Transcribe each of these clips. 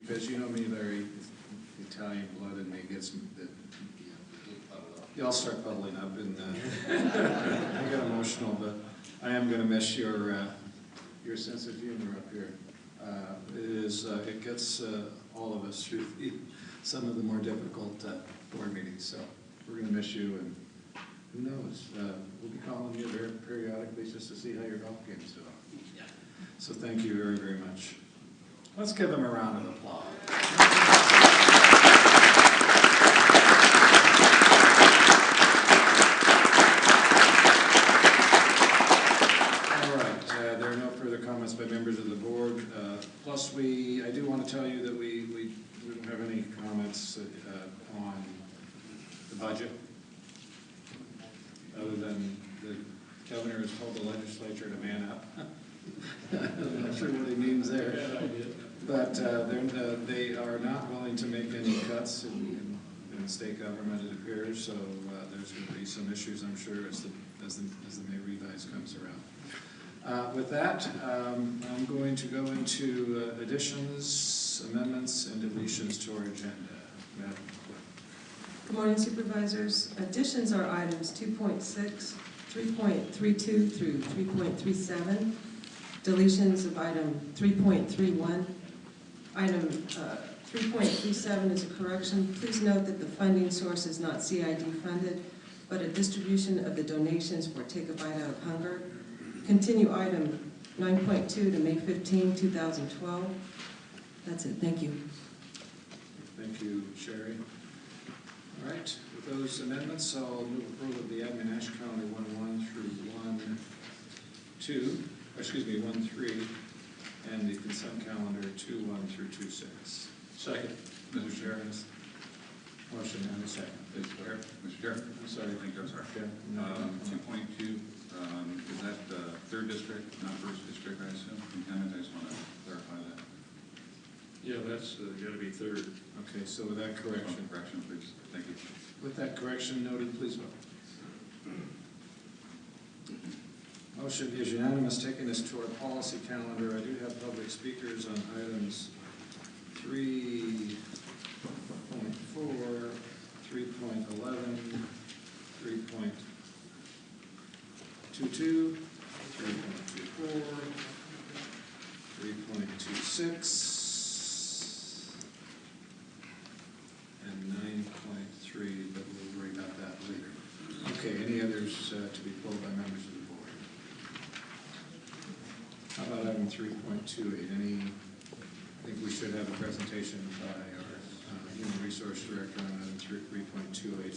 Because you know me, Larry, Italian blood in me gets that. Y'all start bubbling up, and I get emotional. But I am going to miss your sense of humor up here. It gets all of us through some of the more difficult board meetings. So we're going to miss you, and who knows? We'll be calling you very periodically just to see how your golf game's doing. Yeah. So thank you very, very much. Let's give them a round of applause. All right, there are no further comments by members of the board. Plus, I do want to tell you that we don't have any comments on the budget, other than the governor has told the legislature to man up. I'm not sure what he means there. But they are not willing to make any cuts in state government, it appears, so there's going to be some issues, I'm sure, as the May revise comes around. With that, I'm going to go into additions, amendments, and deletions to our agenda. Madam Clerk. Good morning, Supervisors. Additions are items 2.6, 3.32 through 3.37. Deletions of item 3.31. Item 3.37 is a correction. Please note that the funding source is not CID funded, but a distribution of the donations for Take a Bite Out of Hunger. Continue item 9.2 to May 15, 2012. That's it. Thank you. Thank you, Sherry. All right, with those amendments, I'll move approval of the admin action calendar 1-1 through 1-3, and the consent calendar 2-1 through 2-6. Second. Mr. Chair. Motion and a second. Please, Chair. Mr. Chair. I'm sorry. I think I'm sorry. Okay. 2.2, is that third district, not first district, I assume? I just want to clarify that. Yeah, that's got to be third. Okay, so with that correction. Correction, please. Thank you. With that correction noted, please vote. Motion is unanimous. Taking us to our policy calendar, I do have public speakers on items 3.4, 3.11, 3.22, 3.24, 3.26, and 9.3, but we'll worry about that later. Okay, any others to be pulled by members of the board? How about item 3.28? I think we should have a presentation by our Human Resource Director on item 3.28.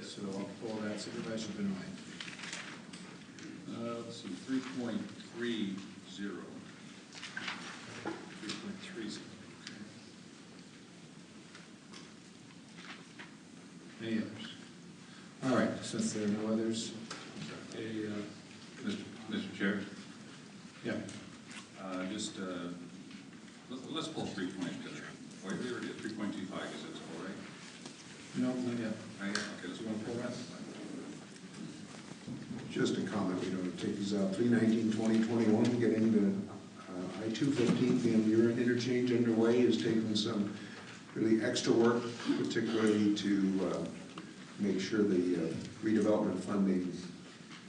So I'll pull that. Supervisor Benoit. Let's see, 3.30. 3.30. Okay. Any others? All right, since there are no others. Hey, Mr. Chair. Yeah. Let's pull 3.2. Wait, we already did 3.25. Is it all right? No, not yet. Okay, let's You want to pull that? Just a comment, we don't take these out. 3/19/2021, getting the I-215 Van Buren interchange underway is taking some really extra work, particularly to make sure the redevelopment funding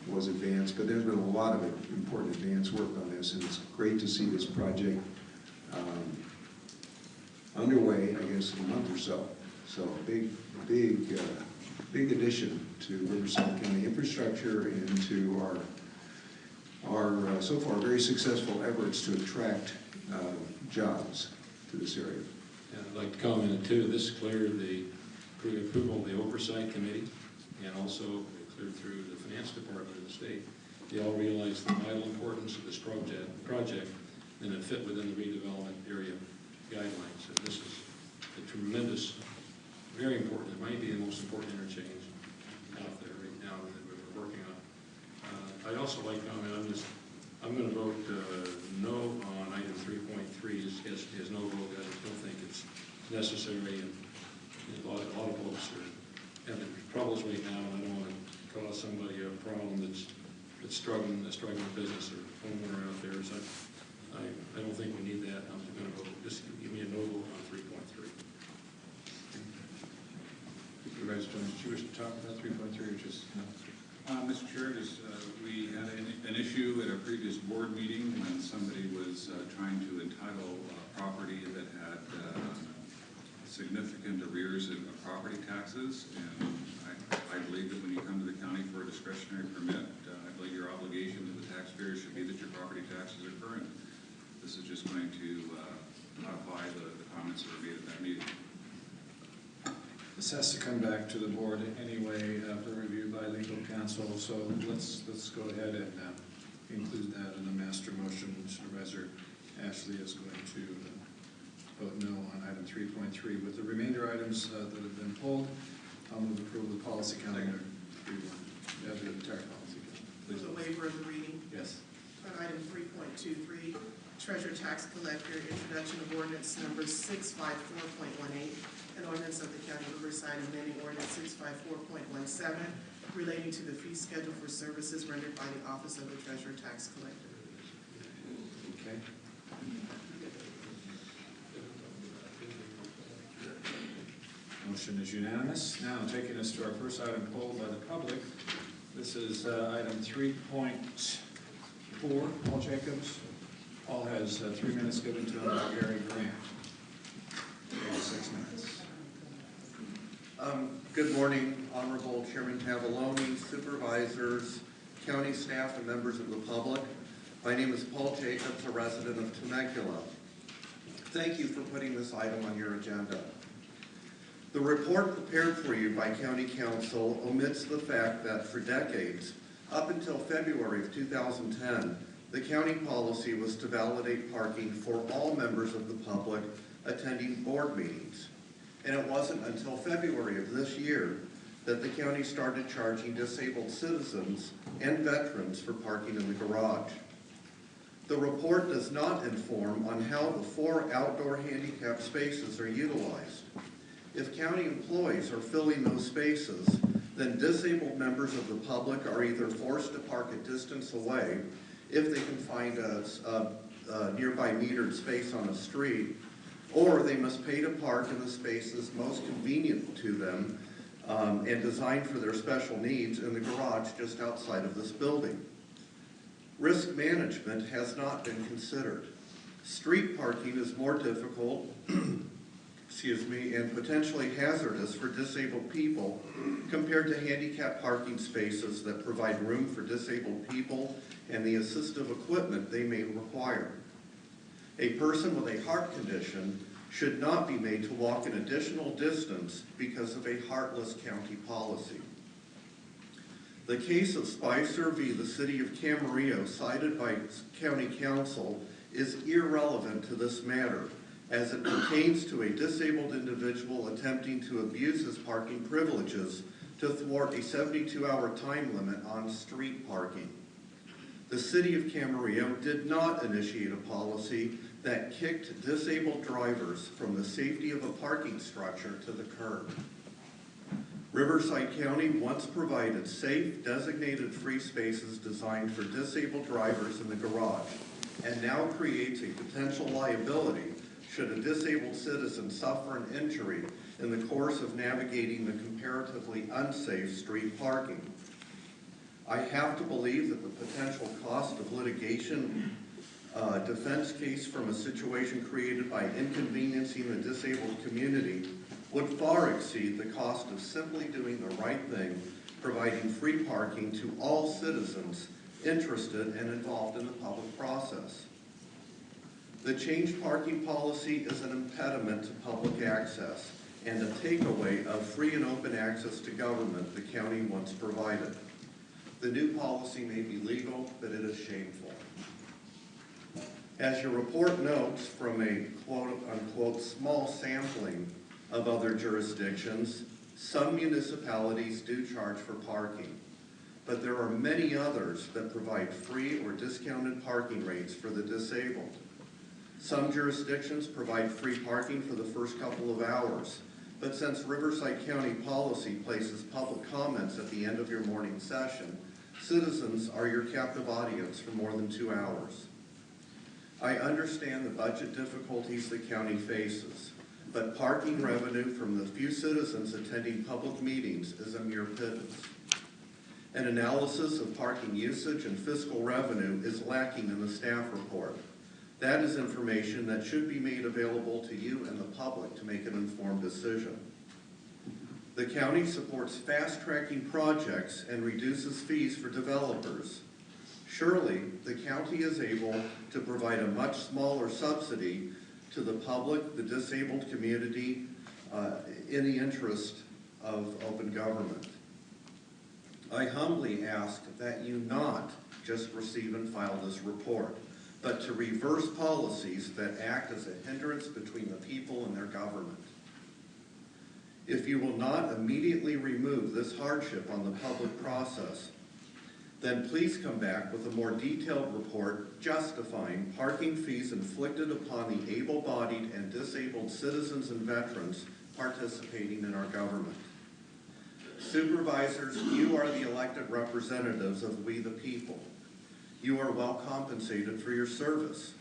was advanced. But there's been a lot of important advance work on this, and it's great to see this project underway, I guess, in a month or so. So big addition to Riverside County infrastructure and to our so far very successful efforts to attract jobs to this area. And I'd like to comment too, this cleared the approval of the Oversight Committee, and also it cleared through the Finance Department of the state. They all realized the vital importance of this project and it fit within the redevelopment area guidelines. And this is a tremendous, very important, it might be the most important interchange out there right now that we're working on. I'd also like to comment, I'm going to vote no on item 3.3 is no vote. I don't think it's necessary, and a lot of folks are having troubles right now, and I don't want to cause somebody a problem that's struggling business or homeowner out there. So I don't think we need that. I'm going to vote. Just give me a no vote on did you wish to talk about 3.3 or just, no? Mr. Chair, we had an issue at a previous board meeting when somebody was trying to entitle property that had significant arrears of property taxes, and I believe that when you come to the county for a discretionary permit, I believe your obligation to the taxpayer should be that your property taxes are current. This is just going to modify the comments that were made at that meeting. This has to come back to the board anyway for review by legal counsel, so let's go ahead and include that in the master motion. Supervisor Ashley is going to vote no on item 3.3. With the remainder items that have been pulled, I'll move approval of the policy calendar. Yeah, the entire policy calendar. There's a waiver of the reading. Yes. On item 3.23, Treasurer Tax Collector, introduction of ordinance number 654.18, an ordinance of the County of Riverside amending ordinance 654.17 relating to the fee schedule for services rendered by the Office of the Treasurer Tax Collector. Okay. Motion is unanimous. Now, taking us to our first item pulled by the public, this is item 3.4, Paul Jacobs. Paul has 3 minutes given to him by Gary Grant. 6 minutes. Good morning, Honorable Chairman Tavaglione, Supervisors, County staff, and members of the public. My name is Paul Jacobs, a resident of Temecula. Thank you for putting this item on your agenda. The report prepared for you by County Council omits the fact that for decades, up until February of 2010, the county policy was to validate parking for all members of the public attending board meetings. And it wasn't until February of this year that the county started charging disabled citizens and veterans for parking in the garage. The report does not inform on how the 4 outdoor handicap spaces are utilized. If county employees are filling those spaces, then disabled members of the public are either forced to park a distance away if they can find a nearby metered space on a street, or they must pay to park in the spaces most convenient to them and designed for their special needs in the garage just outside of this building. Risk management has not been considered. Street parking is more difficult and potentially hazardous for disabled people compared to handicap parking spaces that provide room for disabled people and the assistive equipment they may require. A person with a heart condition should not be made to walk an additional distance because of a heartless county policy. The case of Spicer v. the City of Camarillo cited by County Council is irrelevant to this matter, as it pertains to a disabled individual attempting to abuse his parking privileges to thwart a 72-hour time limit on street parking. The City of Camarillo did not initiate a policy that kicked disabled drivers from the safety of a parking structure to the curb. Riverside County once provided safe, designated free spaces designed for disabled drivers in the garage, and now creates a potential liability should a disabled citizen suffer an injury in the course of navigating the comparatively unsafe street parking. I have to believe that the potential cost of litigation defense case from a situation created by inconveniencing the disabled community would far exceed the cost of simply doing the right thing, providing free parking to all citizens interested and involved in the public process. The changed parking policy is an impediment to public access and a takeaway of free and open access to government the county once provided. The new policy may be legal, but it is shameful. As your report notes, from a quote-unquote small sampling of other jurisdictions, some municipalities do charge for parking, but there are many others that provide free or discounted parking rates for the disabled. Some jurisdictions provide free parking for the first couple of hours, but since Riverside County policy places public comments at the end of your morning session, citizens are your captive audience for more than 2 hours. I understand the budget difficulties the county faces, but parking revenue from the few citizens attending public meetings is a mere pittance. An analysis of parking usage and fiscal revenue is lacking in the staff report. That is information that should be made available to you and the public to make an informed decision. The county supports fast-tracking projects and reduces fees for developers. Surely, the county is able to provide a much smaller subsidy to the public, the disabled community, in the interest of open government. I humbly ask that you not just receive and file this report, but to reverse policies that act as a hindrance between the people and their government. If you will not immediately remove this hardship on the public process, then please come back with a more detailed report justifying parking fees inflicted upon the able-bodied and disabled citizens and veterans participating in our government. Supervisors, you are the elected representatives of we the people. You are well compensated for your service.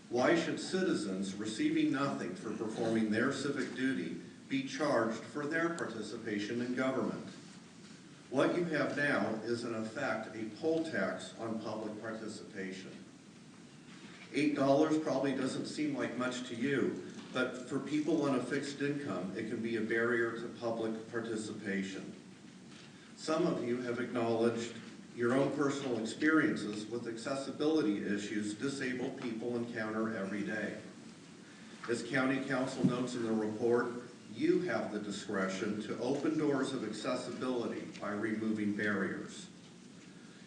Why should citizens receiving nothing for performing their civic duty be charged for their participation in government? What you have now is, in effect, a poll tax on public participation. $8 probably doesn't seem like much to you, but for people on a fixed income, it can be a barrier to public participation. Some of you have acknowledged your own personal experiences with accessibility issues disabled people encounter every day. As County Council notes in the report, you have the discretion to open doors of accessibility by removing barriers.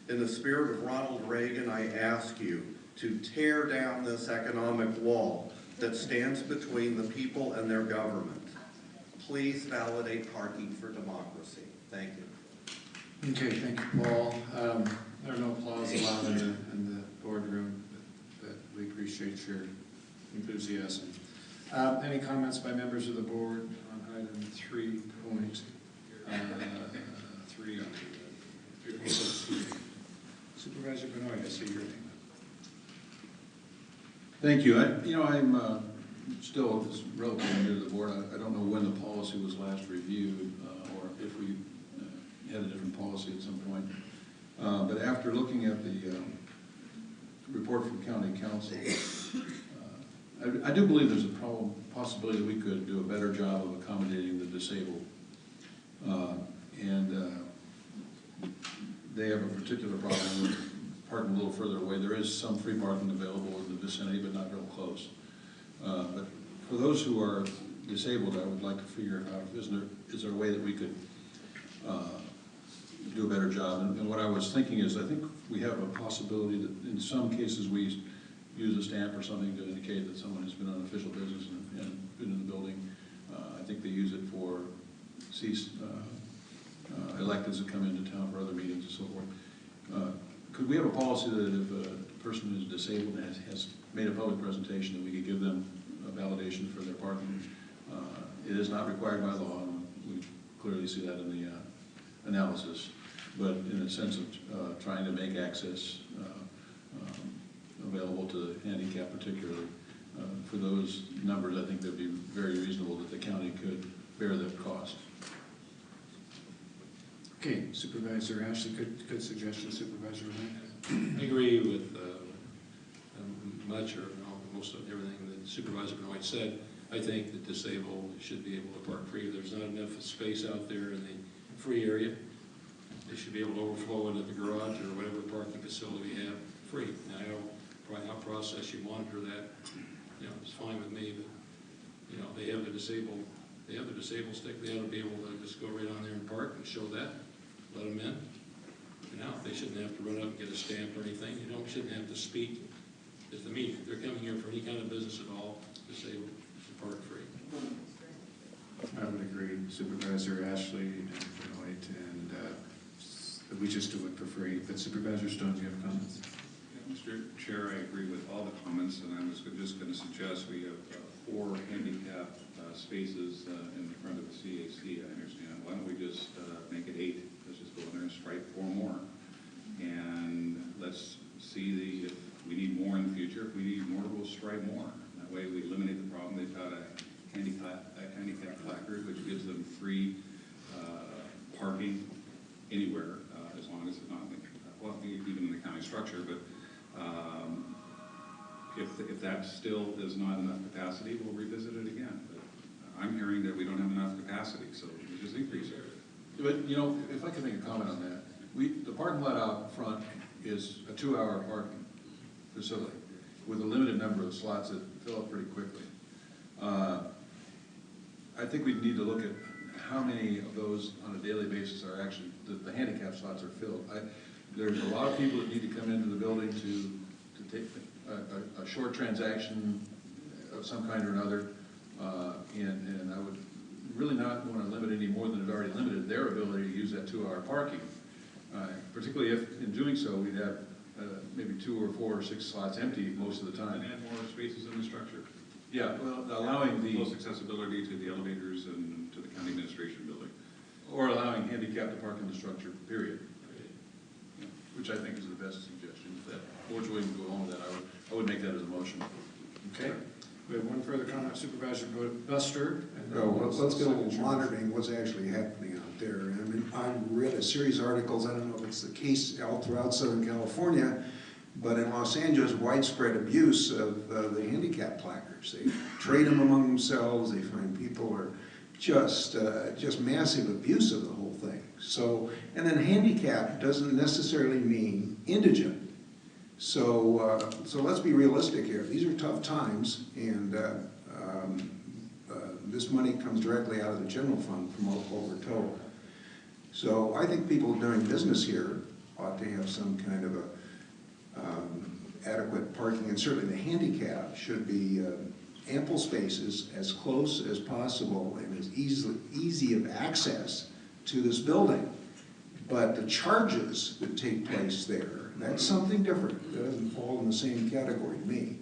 In the spirit of Ronald Reagan, I ask you to tear down this economic wall that stands between the people and their government. Please validate parking for democracy. Thank you. Okay, thank you, Paul. There are no applause allowed in the boardroom, but we appreciate your enthusiasm. Any comments by members of the board on item 3.3? Supervisor Benoit, I see your name. Thank you. I'm still relatively new to the board. I don't know when the policy was last reviewed or if we had a different policy at some point. But after looking at the report from County Council, I do believe there's a possibility that we could do a better job of accommodating the disabled. They have a particular problem with parking a little further away. There is some free parking available in the vicinity, but not real close. But for those who are disabled, I would like to figure out, is there a way that we could do a better job? And what I was thinking is, I think we have a possibility that in some cases we use a stamp or something to indicate that someone has been on official business and been in the building. I think they use it for electeds that come into town for other meetings and so forth. Could we have a policy that if a person is disabled and has made a public presentation, that we could give them a validation for their parking? It is not required by law, and we clearly see that in the analysis, but in a sense of trying to make access available to the handicapped particularly. For those numbers, I think they'd be very reasonable that the county could bear that cost. Okay, Supervisor Ashley, good suggestion, Supervisor Renee. I agree with much or most of everything that Supervisor Benoit said. I think that disabled should be able to park free. There's not enough space out there in the free area. They should be able to overflow into the garage or whatever parking facility we have free. Now, I know probably how process you monitor that, it's fine with me, but, they have the disabled stick. They ought to be able to just go right on there and park and show that, let them in. And out. They shouldn't have to run up and get a stamp or anything. Shouldn't have to speak at the meeting. If they're coming here for any kind of business at all, disabled, should park free. I would agree, Supervisor Ashley and Benoit, and we just do it for free. But Supervisor Stone, do you have comments? Mr. Chair, I agree with all the comments, and I was just going to suggest we have 4 handicap spaces in the front of the CAC, I understand. Why don't we just make it 8? Let's just go in there and strike 4 more. And let's see if we need more in the future. If we need more, we'll strike more. That way we eliminate the problem. They've got a handicap placard, which gives them free parking anywhere, as long as it's not, well, even in the county structure, but if that still is not enough capacity, we'll revisit it again. But I'm hearing that we don't have enough capacity, so we just increase it. But, you know, if I could make a comment on that, the parking lot out front is a 2-hour parking facility with a limited number of slots that fill up pretty quickly. I think we need to look at how many of those on a daily basis are actually, the handicap slots are filled. There's a lot of people that need to come into the building to take a short transaction of some kind or another, and I would really not want to limit any more than it already limited their ability to use that 2-hour parking. Particularly if, in doing so, we'd have maybe 2 or 4 or 6 slots empty most of the time. And add more spaces in the structure. Yeah, well, allowing the... Close accessibility to the elevators and to the county administration building. Or allowing handicap to park in the structure, period. Yeah, which I think is the best suggestion. If that board's willing to go along with that, I would make that as a motion. Okay. We have one further comment, Supervisor Buster. And then No, let's go second. monitoring what's actually happening out there. I mean, I've read a series of articles, I don't know if it's the case all throughout Southern California, but in Los Angeles, widespread abuse of the handicap placards. They trade them among themselves, they find people are just massive abuse of the whole thing. So, and then handicap doesn't necessarily mean indigent. So, so let's be realistic here. These are tough times, and this money comes directly out of the general fund from what we're told. So I think people doing business here ought to have some kind of a adequate parking, and certainly the handicap should be ample spaces as close as possible and as easy of access to this building. But the charges that take place there, that's something different. That doesn't fall in the same category to me.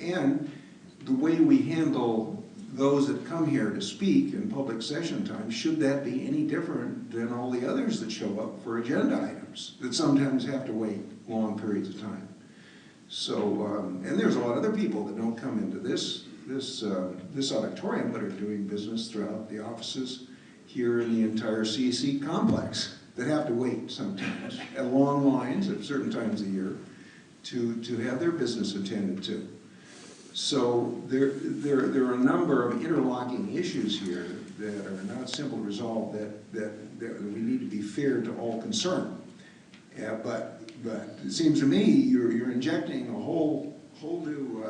And the way we handle those that come here to speak in public session time, should that be any different than all the others that show up for agenda items that sometimes have to wait long periods of time? So, and there's a lot of other people that don't come into this auditorium but are doing business throughout the offices here in the entire CEC complex that have to wait sometimes at long lines at certain times of the year to have their business attended to. So there are a number of interlocking issues here that are not simple to resolve, that we need to be fair to all concerned. But it seems to me you're injecting a whole new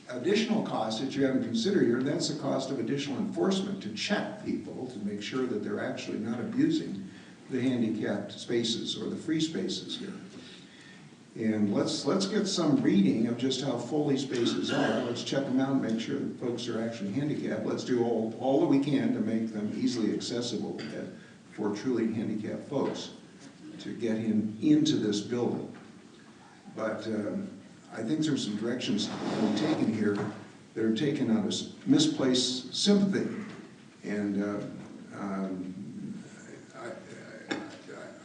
additional cost that you haven't considered here. That's the cost of additional enforcement to check people to make sure that they're actually not abusing the handicapped spaces or the free spaces here. And let's get some reading of just how full these spaces are. Let's check them out and make sure that folks are actually handicapped. Let's do all that we can to make them easily accessible for truly handicapped folks to get him into this building. But I think there's some directions that we've taken here that are taken out of misplaced sympathy. And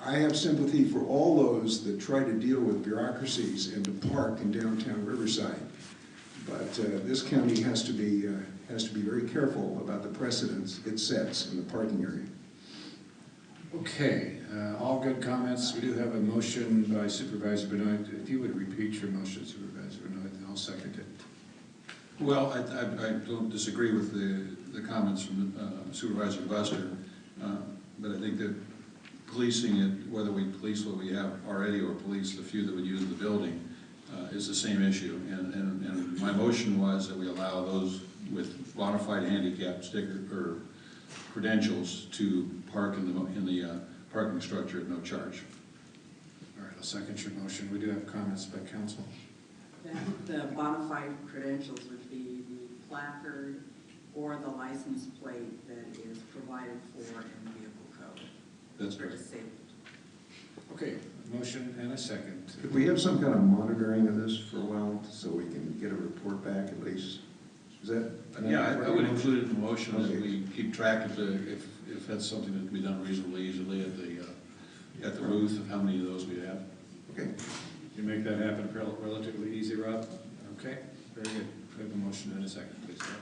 I have sympathy for all those that try to deal with bureaucracies and to park in downtown Riverside. But this county has to be very careful about the precedents it sets in the parking area. Okay, all good comments. We do have a motion by Supervisor Benoit. If you would repeat your motion, Supervisor Benoit, then I'll second it. Well, I don't disagree with the comments from Supervisor Buster, but I think that policing it, whether we police what we have already or police the few that would use the building, is the same issue. And my motion was that we allow those with bona fide handicap sticker or credentials to park in the parking structure at no charge. All right, I'll second your motion. We do have comments by council. The bona fide credentials would be the placard or the license plate that is provided for in the vehicle code. That's for right. disabled. Okay, motion and a second. Could we have some kind of monitoring of this for a while so we can get a report back at least? Is that? Yeah, I would include it in the motion Okay. that we keep track of if that's something that can be done reasonably easily at the booth of how many of those we have. Okay. You make that happen relatively easy, Rob? Okay, very good. We have a motion and a second, please, Rob.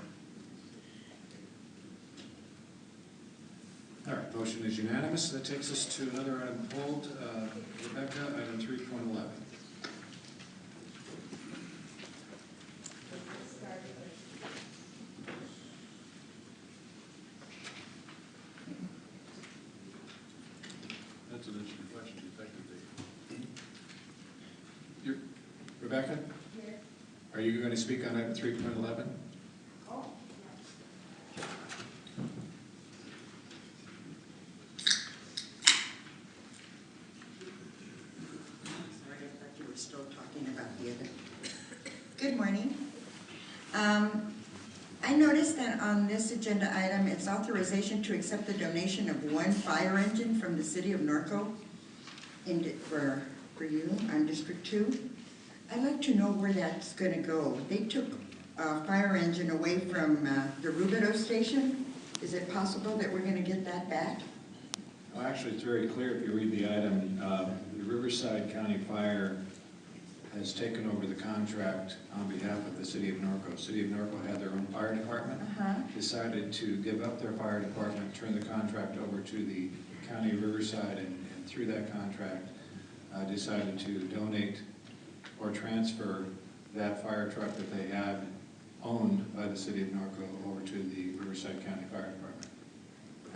All right, motion is unanimous. That takes us to another item pulled. Rebecca, item 3.11. That's an interesting question, effective date. Rebecca? Are you going to speak on item 3.11? Sorry, I thought you were still talking about the other. Good morning. I noticed that on this agenda item, it's authorization to accept the donation of one fire engine from the city of Norco for you on District 2. I'd like to know where that's going to go. They took a fire engine away from the Rubidoux station. Is it possible that we're going to get that back? Well, actually, it's very clear if you read the item. The Riverside County Fire has taken over the contract on behalf of the city of Norco. City of Norco had their own fire department, decided to give up their fire department, turn the contract over to the county of Riverside, and through that contract, decided to donate or transfer that fire truck that they had owned by the city of Norco over to the Riverside County Fire Department.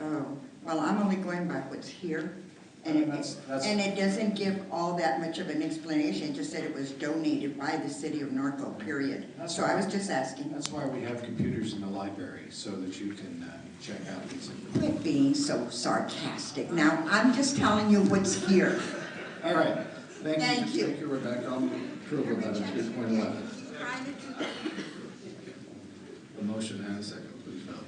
Oh, well, I'm only going by what's here. And And it doesn't give all that much of an explanation, it just said it was donated by the city of Norco, period. So I was just asking. That's why we have computers in the library, so that you can check out these. Quit being so sarcastic. Now, I'm just telling you what's here. All right. Thank you. Thank you, Rebecca. I'll approve of item 3.11. A motion and a second, please vote.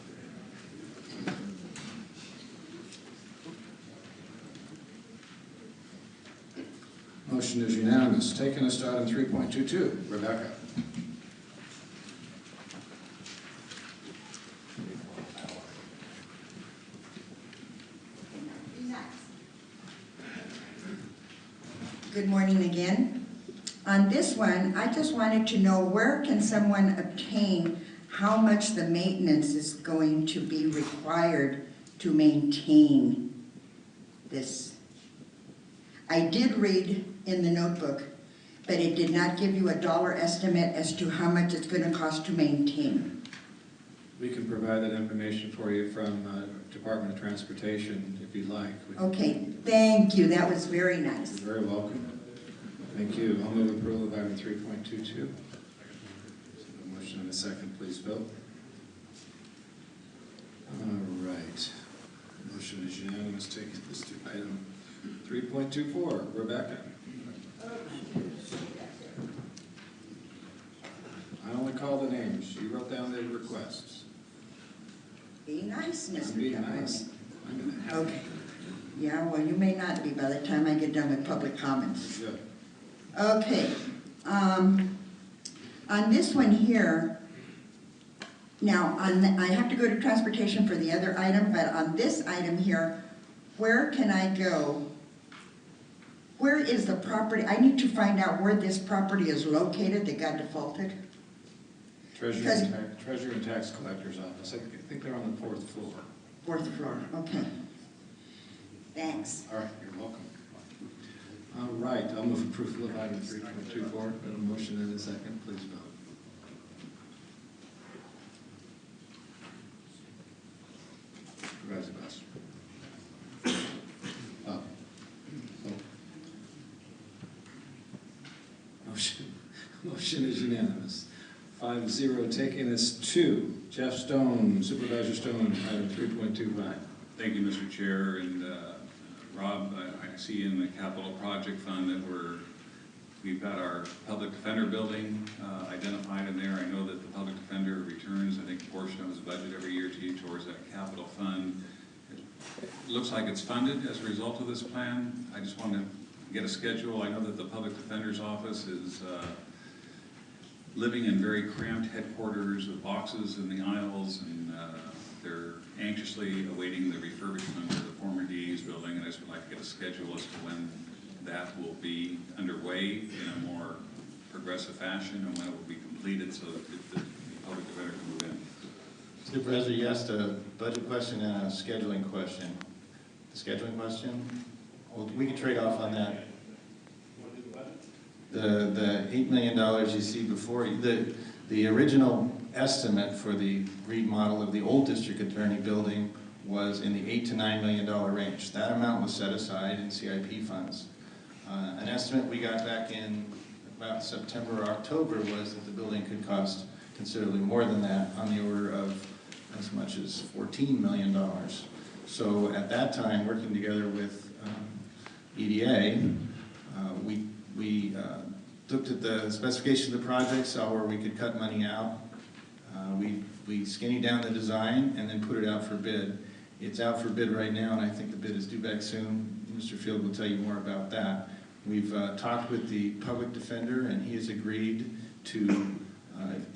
Motion is unanimous. Taking us to item 3.22. Rebecca. Good morning again. On this one, I just wanted to know where can someone obtain how much the maintenance is going to be required to maintain this. I did read in the notebook, but it did not give you a dollar estimate as to how much it's going to cost to maintain. We can provide that information for you from Department of Transportation if you'd like. Okay, thank you. That was very nice. You're very welcome. Thank you. I'll move approval of item 3.22. A motion and a second, please vote. All right. Motion is unanimous. Taking this to item 3.24. Rebecca. I only call the names. You wrote down the requests. Be nice, Mr. I'm being Tavaglione. nice. I'm gonna have Okay. Yeah, well, you may not be by the time I get done with public comments. Good. Okay. On this one here, now, I have to go to transportation for the other item, but on this item here, where can I go? Where is the property? I need to find out where this property is located that got defaulted. Treasurer and Tax Collector's Office. I think they're on the 4th floor. 4th floor, okay. Thanks. All right, you're welcome. All right, I'll move approval of item 3.24. A motion and a second, please vote. Supervisor Buster. Oh. Motion is unanimous. 5-0, taking us to Jeff Stone, Supervisor Stone, item 3.25. Thank you, Mr. Chair, and Rob, I see in the capital project fund that we've got our public defender building identified in there. I know that the public defender returns, I think, a portion of his budget every year to you towards that capital fund. It looks like it's funded as a result of this plan. I just want to get a schedule. I know that the public defender's office is living in very cramped headquarters with boxes in the aisles, and they're anxiously awaiting the refurbishment of the former DA's building, and I just would like to get a schedule as to when that will be underway in a more progressive fashion and when it will be completed so that the public defender can move in. Supervisor, you asked a budget question and a scheduling question. scheduling question? Well, we could trade off on that. The $8 million you see before you, the original estimate for the remodel of the old district attorney building was in the $8 to $9 million range. That amount was set aside in CIP funds. An estimate we got back in about September or October was that the building could cost considerably more than that, on the order of as much as $14 million. So at that time, working together with EDA, we looked at the specification of the project, saw where we could cut money out. We skinny down the design and then put it out for bid. It's out for bid right now, and I think the bid is due back soon. Mr. Field will tell you more about that. We've talked with the public defender, and he has agreed to,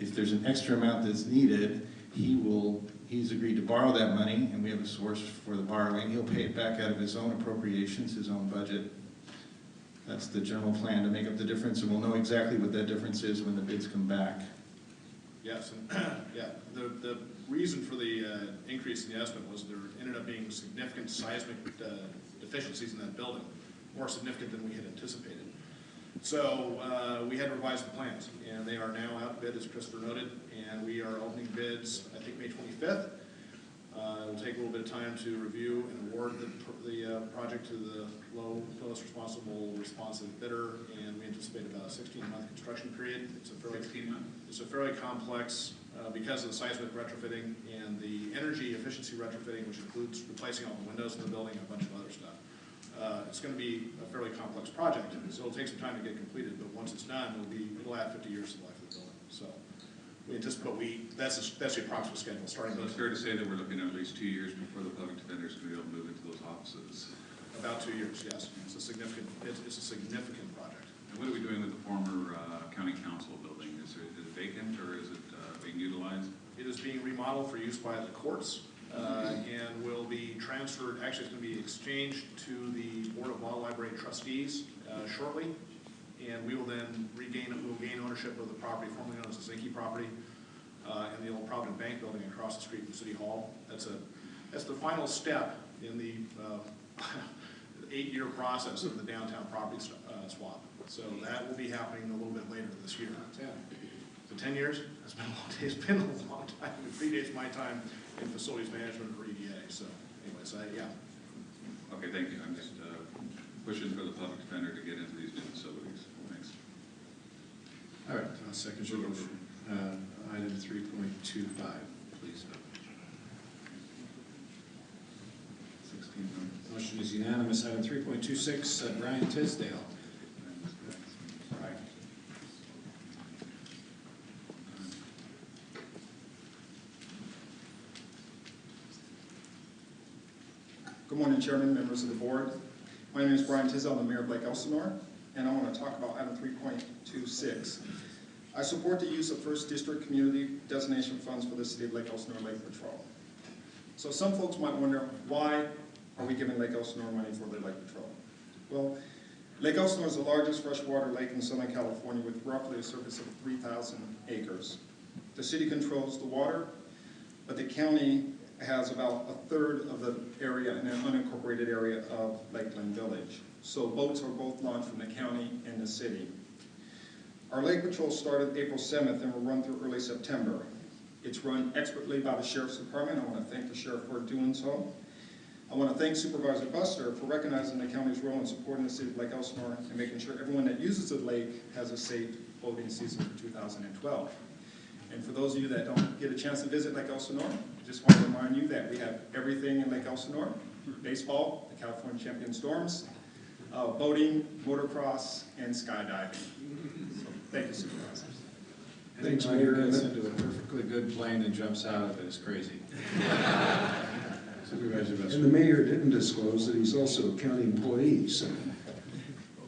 if there's an extra amount that's needed, he's agreed to borrow that money, and we have a source for the borrowing. He'll pay it back out of his own appropriations, his own budget. That's the general plan, to make up the difference, and we'll know exactly what that difference is when the bids come back. Yes, and yeah, the reason for the increase in the estimate was there ended up being significant seismic deficiencies in that building, more significant than we had anticipated. So we had to revise the plans, and they are now out bid, as Christopher noted, and we are opening bids, I think, May 25th. It will take a little bit of time to review and award the project to the lowest responsive bidder, and we anticipate about a 16-month construction period. It's a fairly 16-month. It's a fairly complex because of the seismic retrofitting and the energy efficiency retrofitting, which includes replacing all the windows in the building and a bunch of other stuff. It's going to be a fairly complex project, so it'll take some time to get completed. But once it's done, it'll add 50 years to the life of the building. So we anticipate that's the approximate schedule. Starting. So it's fair to say that we're looking at least 2 years before the public defender is going to be able to move into those offices. About 2 years, yes. It's a significant project. And what are we doing with the former county council building? Is it vacant, or is it being utilized? It is being remodeled for use by the courts and will be transferred. Actually, it's going to be exchanged to the Board of Law Library trustees shortly, and we will then gain ownership of the property formerly known as the Zinke property and the old Provident Bank building across the street from City Hall. That's the final step in the 8-year process of the downtown property swap. So that will be happening a little bit later this year. 10. So 10 years? It's been a long day. It's been a long time. It predates my time in facilities management for EDA. So anyways, yeah. Okay, thank you. I'm just pushing for the public defender to get into these new facilities. Thanks. All right, I'll second your motion. Item 3.25, please. 16. Motion is unanimous. Item 3.26, Brian Tisdale. Good morning, Chairman, members of the board. My name is Brian Tisdale, I'm the Mayor of Lake Elsinore, and I want to talk about item 3.26. I support the use of First District Community Designation Funds for the City of Lake Elsinore Lake Patrol. So some folks might wonder, why are we giving Lake Elsinore money for the Lake Patrol? Well, Lake Elsinore is the largest freshwater lake in Southern California with roughly a surface of 3,000 acres. The city controls the water, but the county has about a third of the area in an unincorporated area of Lakeland Village. So boats are both launched from the county and the city. Our Lake Patrol started April 7th and will run through early September. It's run expertly by the Sheriff's Department. I want to thank the Sheriff for doing so. I want to thank Supervisor Buster for recognizing the county's role in supporting the city of Lake Elsinore and making sure everyone that uses the lake has a safe boating season for 2012. And for those of you that don't get a chance to visit Lake Elsinore, I just want to remind you that we have everything in Lake Elsinore: baseball, the California Champion Storms, boating, motocross, and skydiving. So, thank you, Supervisors. Thanks, Anybody Mayor. who gets into a perfectly good plane and jumps out of it is crazy. Supervisor Buster. And the mayor didn't disclose that he's also a county employee, so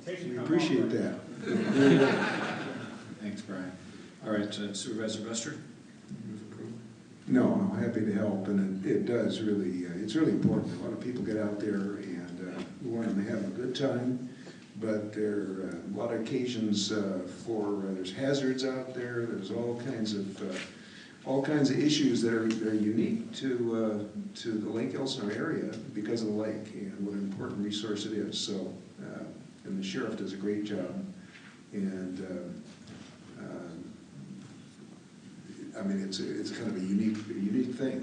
we appreciate that. Thanks, Brian. All right, Supervisor Buster. No, I'm happy to help, and it does really, it's really important. A lot of people get out there and we want them to have a good time, but there are a lot of occasions there's hazards out there, there's all kinds of all kinds of issues that are unique to the Lake Elsinore area because of the lake and what an important resource it is. So, and the sheriff does a great job. And I mean, it's kind of a unique thing.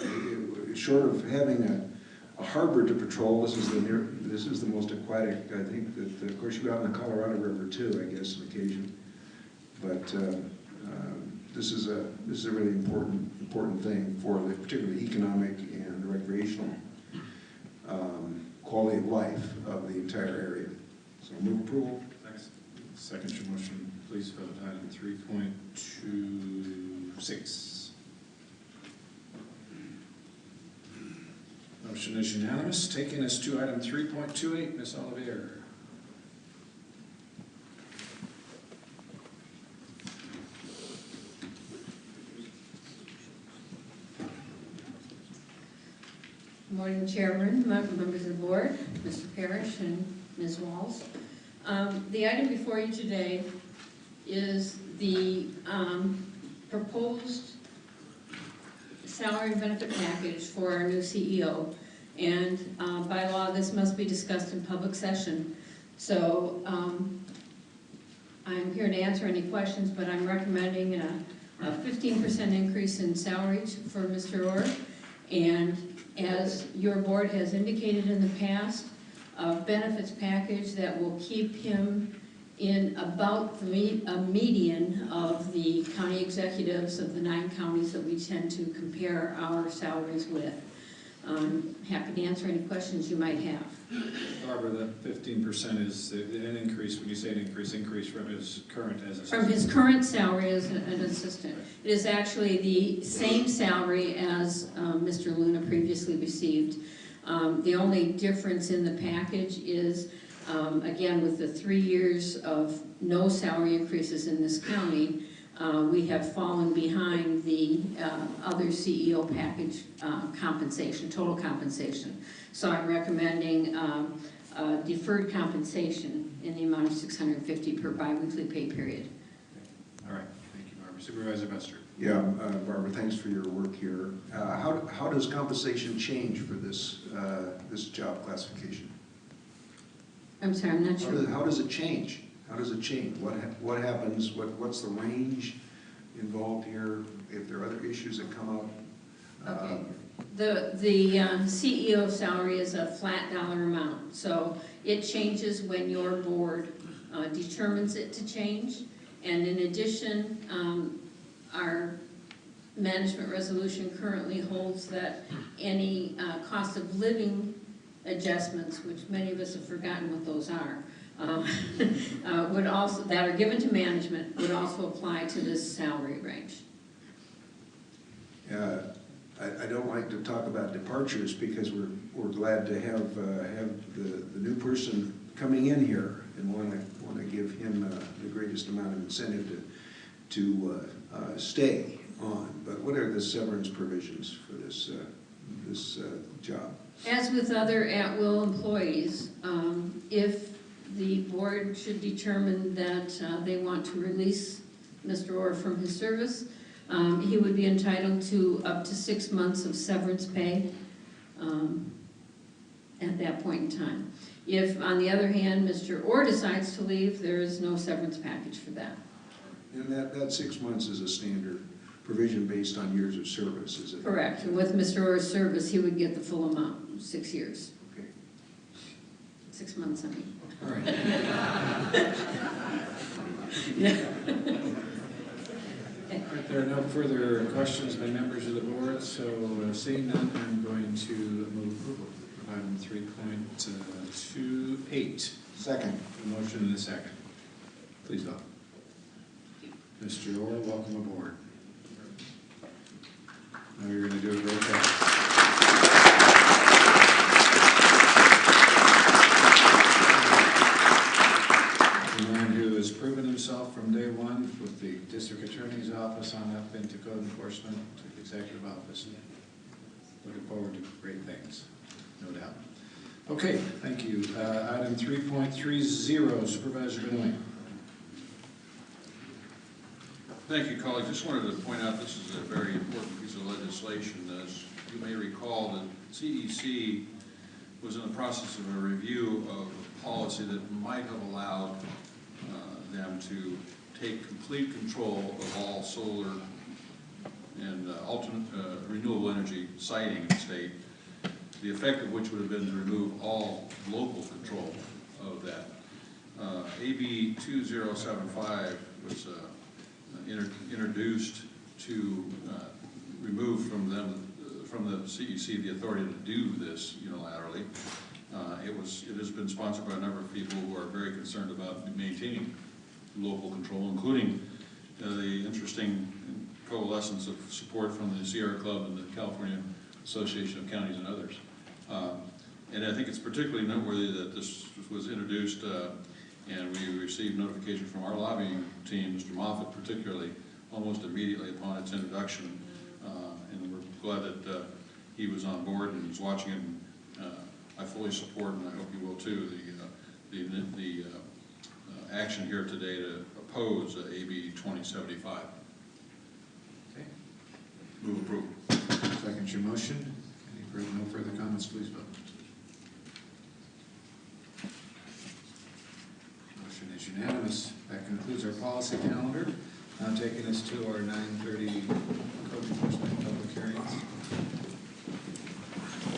Short of having a harbor to patrol, this is the most aquatic. I think that of course you go out in the Colorado River too, I guess, on occasion. But this is a really important thing for the particularly economic and recreational quality of life of the entire area. So move approval. Second your motion, please vote. Item 3.26. Motion is unanimous. Taking us to item 3.28, Ms. Olivier. Good morning, Chairman, members of the board, Mr. Parrish and Ms. Walls. The item before you today is the proposed salary and benefit package for our new CEO. And by law, this must be discussed in public session. So I'm here to answer any questions, but I'm recommending a 15% increase in salary for Mr. Orr. And as your board has indicated in the past, a benefits package that will keep him in about a median of the county executives of the 9 counties that we tend to compare our salaries with. I'm happy to answer any questions you might have. Barbara, the 15% is an increase, when you say an increase from his current as assistant? From his current salary as an assistant. It is actually the same salary as Mr. Luna previously received. The only difference in the package is, again, with the 3 years of no salary increases in this county, we have fallen behind the other CEO package compensation, total compensation. So I'm recommending deferred compensation in the amount of $650 per biweekly pay period. All right, thank you, Barbara. Supervisor Buster. Yeah, Barbara, thanks for your work here. How does compensation change for this job classification? I'm sorry, I'm not sure. How does it change? How does it change? What happens? What's the range involved here? If there are other issues that come up? Okay. The CEO salary is a flat dollar amount, so it changes when your board determines it to change. And in addition, our management resolution currently holds that any cost of living adjustments, which many of us have forgotten what those are, would also, that are given to management, would also apply to this salary range. I don't like to talk about departures because we're glad to have the new person coming in here and want to give him the greatest amount of incentive to stay on. But what are the severance provisions for this job? As with other at-will employees, if the board should determine that they want to release Mr. Orr from his service, he would be entitled to up to 6 months of severance pay at that point in time. If, on the other hand, Mr. Orr decides to leave, there is no severance package for that. And that 6 months is a standard provision based on years of service, is it? Correct. And with Mr. Orr's service, he would get the full amount, 6 years. Okay. 6 months, I mean. All right. All right, there are no further questions by members of the board, so seeing none, I'm going to move approval of item 3.28. Second. A motion and a second. Please vote. Mr. Orr, welcome aboard. Now you're going to do a great job. The man who has proven himself from day one with the district attorney's office on up into code enforcement to the executive office. Looking forward to great things, no doubt. Okay, thank you. Item 3.30, Supervisor Benoit. Thank you, colleagues. Just wanted to point out this is a very important piece of legislation. As you may recall, the CEC was in the process of a review of a policy that might have allowed them to take complete control of all solar and alternate renewable energy siting in the state, the effect of which would have been to remove all local control of that. AB 2075 was introduced to remove from the CEC the authority to do this unilaterally. It has been sponsored by a number of people who are very concerned about maintaining local control, including the interesting coalescence of support from the Sierra Club and the California Association of Counties and others. And I think it's particularly noteworthy that this was introduced and we received notification from our lobbying team, Mr. Moffitt particularly, almost immediately upon its introduction. And we're glad that he was on board and is watching it. And, I fully support, and I hope you will too, the action here today to oppose AB 2075. Okay. Move approval. Second your motion. No further comments, please vote. Motion is unanimous. That concludes our policy calendar. Now taking us to our 9:30 code enforcement public hearings.